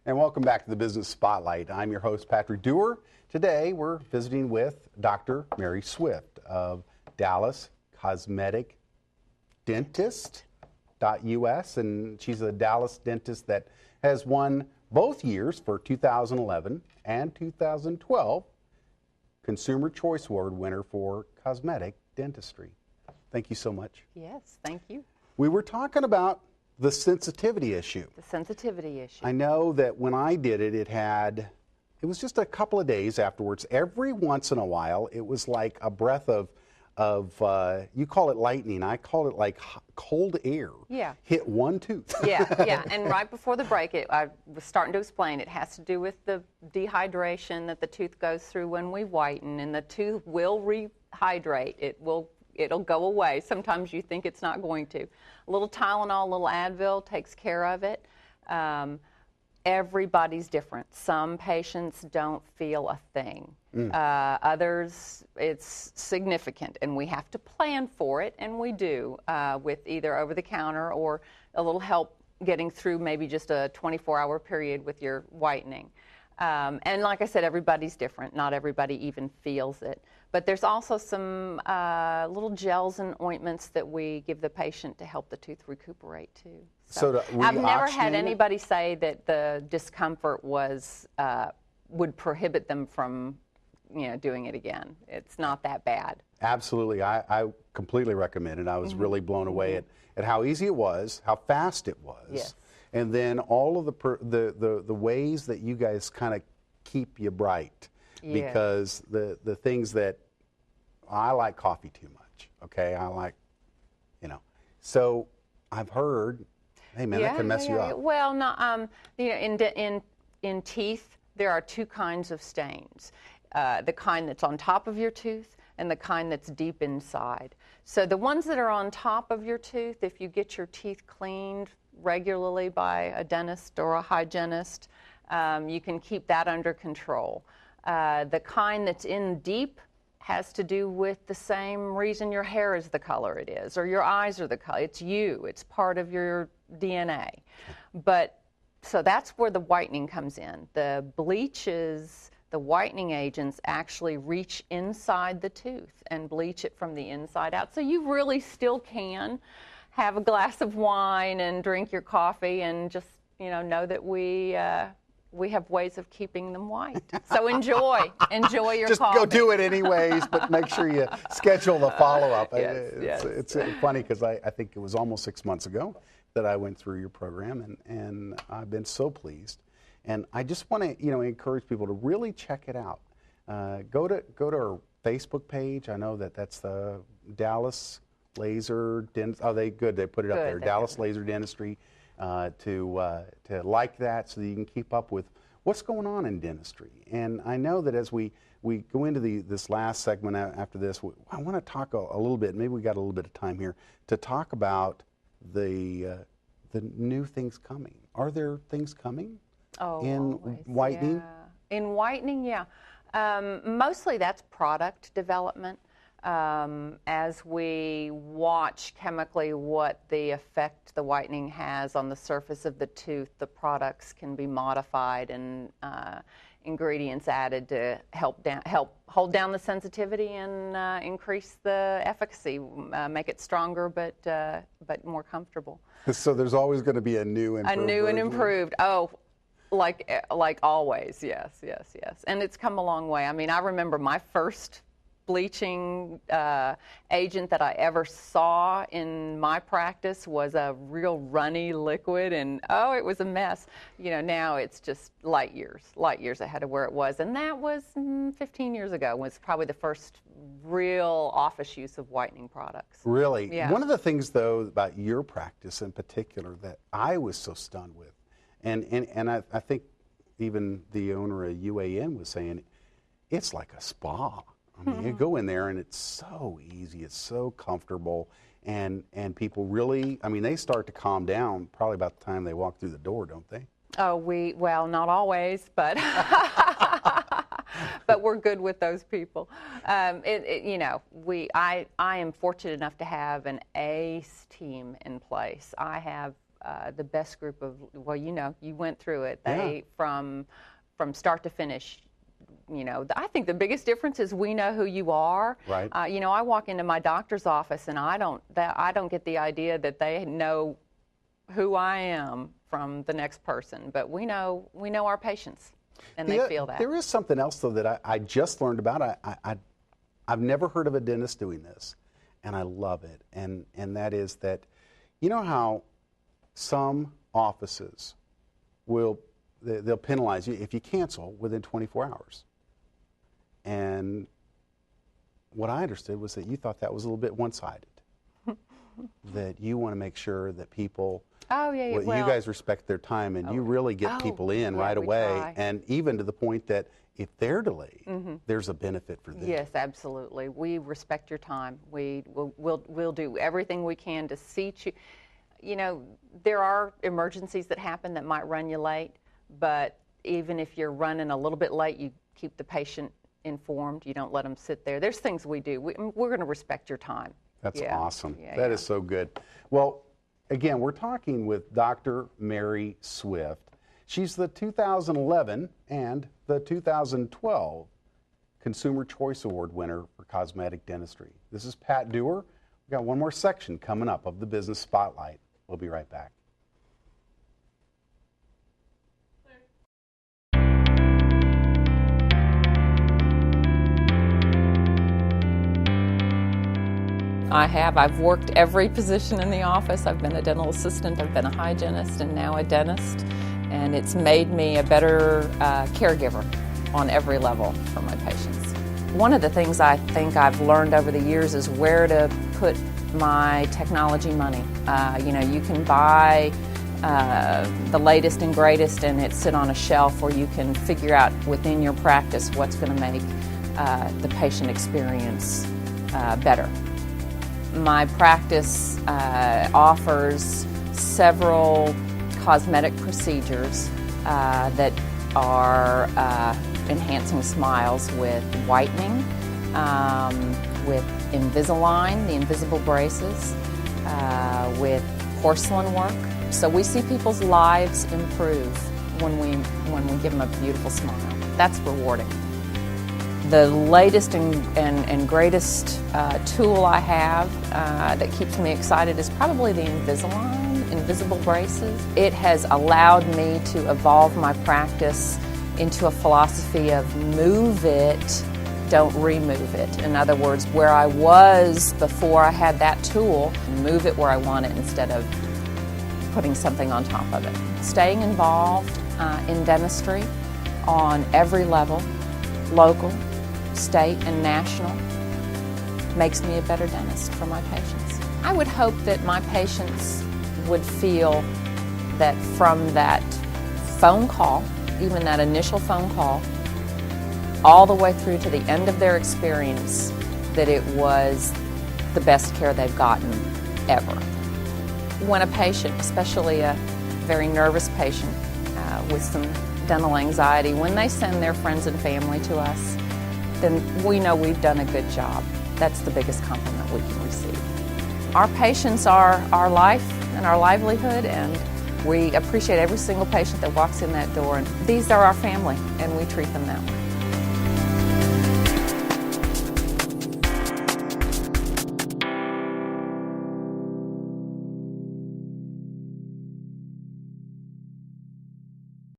And welcome back to the Business Spotlight. I'm your host, Patrick Dewar. Today, we're visiting with Dr. Mary Swift of Dallas Cosmetic Dentist.us, and she's a Dallas dentist that has won both years for 2011 and 2012 Consumer Choice Award winner for cosmetic dentistry. Thank you so much. Yes, thank you. We were talking about the sensitivity issue. The sensitivity issue. I know that when I did it, it was just a couple of days afterwards. Every once in a while, it was like a breath of you call it lightning. I call it like cold air. Yeah. Hit one tooth. Yeah. And right before the break, I was starting to explain it has to do with the dehydration that the tooth goes through when we whiten, and the tooth will rehydrate. It'll go away. Sometimes you think it's not going to. A little Tylenol, a little Advil takes care of it. Everybody's different. Some patients don't feel a thing. Others, it's significant, and we have to plan for it, and we do, with either over-the-counter or a little help getting through maybe just a 24-hour period with your whitening. And like I said, everybody's different. Not everybody even feels it. But there's also some little gels and ointments that we give the patient to help the tooth recuperate too. So I've never had anybody say that the discomfort would prohibit them from doing it again. It's not that bad. Absolutely. I completely recommend it. I was really blown away at how easy it was, how fast it was. Yes. And then all of the ways that you guys kind of keep you bright. Yeah. Because the things that I like coffee too much. Okay, I like, So I've heard, hey man, that can mess you up. Well, no, in teeth there are two kinds of stains. The kind that's on top of your tooth and the kind that's deep inside. So the ones that are on top of your tooth, if you get your teeth cleaned regularly by a dentist or a hygienist, you can keep that under control. The kind that's in deep has to do with the same reason your hair is the color it is, or your eyes are the color. It's you. It's part of your DNA. But so that's where the whitening comes in. The bleaches, the whitening agents actually reach inside the tooth and bleach it from the inside out. So you really still can have a glass of wine and drink your coffee and just know that we have ways of keeping them white. So enjoy your just coffee. Go do it anyways, but make sure you schedule the follow-up. Yes. It's funny because I think it was almost 6 months ago that I went through your program, and I've been so pleased. And I just want to encourage people to really check it out. Go to our Facebook page. I know that's the Dallas Laser Dentistry. Oh, they put it up there. Dallas Laser Dentistry. To like that so that you can keep up with what's going on in dentistry. And I know that as we go into this last segment after this, I want to talk a little bit, maybe we got a little bit of time here, to talk about the new things coming. Are there things coming in whitening? Yeah. In whitening, yeah. Mostly that's product development. As we watch chemically what the effect the whitening has on the surface of the tooth, the products can be modified and ingredients added to help hold down the sensitivity and increase the efficacy, make it stronger but more comfortable. So there's always going to be a new and improved. A new and improved. Oh, like always. Yes. And it's come a long way. I mean, I remember my first bleaching agent that I ever saw in my practice was a real runny liquid, and it was a mess. Now it's just light years ahead of where it was, and that was 15 years ago. Was probably the first real office use of whitening products. Really? Yeah. One of the things though about your practice in particular that I was so stunned with, and I think even the owner of UAN was saying, it's like a spa. I mean, you go in there and it's so easy, it's so comfortable, and people really, they start to calm down probably about the time they walk through the door, don't they? Oh, well, not always, but but we're good with those people. I am fortunate enough to have an ace team in place. I have the best group of, well, you went through it. They, Yeah. from start to finish, I think the biggest difference is we know who you are. Right. I walk into my doctor's office and I don't get the idea that they know who I am from the next person, but we know our patients, and they feel that. There is something else though that I just learned about. I've never heard of a dentist doing this, and I love it. And that is that, you know how some offices they'll penalize you if you cancel within 24 hours. And what I understood was that you thought that was a little bit one-sided. That you want to make sure that people, you guys respect their time, and you really get people in right away, try. and even to the point that if they're delayed, there's a benefit for them. Yes, absolutely. We respect your time. We'll do everything we can to seat you. There are emergencies that happen that might run you late, but even if you're running a little bit late, you keep the patient informed. You don't let them sit there. There's things we do. We're going to respect your time. That's awesome. Yeah, that is so good. Well, again, we're talking with Dr. Mary Swift. She's the 2011 and the 2012 Consumer Choice Award winner for cosmetic dentistry. This is Pat Dewar. We've got one more section coming up of the Business Spotlight. We'll be right back. I've worked every position in the office. I've been a dental assistant, I've been a hygienist, and now a dentist. And it's made me a better caregiver on every level for my patients. One of the things I think I've learned over the years is where to put my technology money. You can buy the latest and greatest and it sit on a shelf, or you can figure out within your practice what's going to make the patient experience better. My practice offers several cosmetic procedures that are enhancing smiles with whitening, with Invisalign, the invisible braces, with porcelain work. So we see people's lives improve when we give them a beautiful smile. That's rewarding. The latest and greatest tool I have that keeps me excited is probably the Invisalign, invisible braces. It has allowed me to evolve my practice into a philosophy of move it, don't remove it. In other words, where I was before I had that tool, move it where I want it instead of putting something on top of it. Staying involved in dentistry on every level, local, state, and national, makes me a better dentist for my patients. I would hope that my patients would feel that from that phone call, even that initial phone call, all the way through to the end of their experience, that it was the best care they've gotten ever. When a patient, especially a very nervous patient with some dental anxiety, when they send their friends and family to us, then we know we've done a good job. That's the biggest compliment we can receive. Our patients are our life and our livelihood, and we appreciate every single patient that walks in that door. And these are our family, and we treat them that way.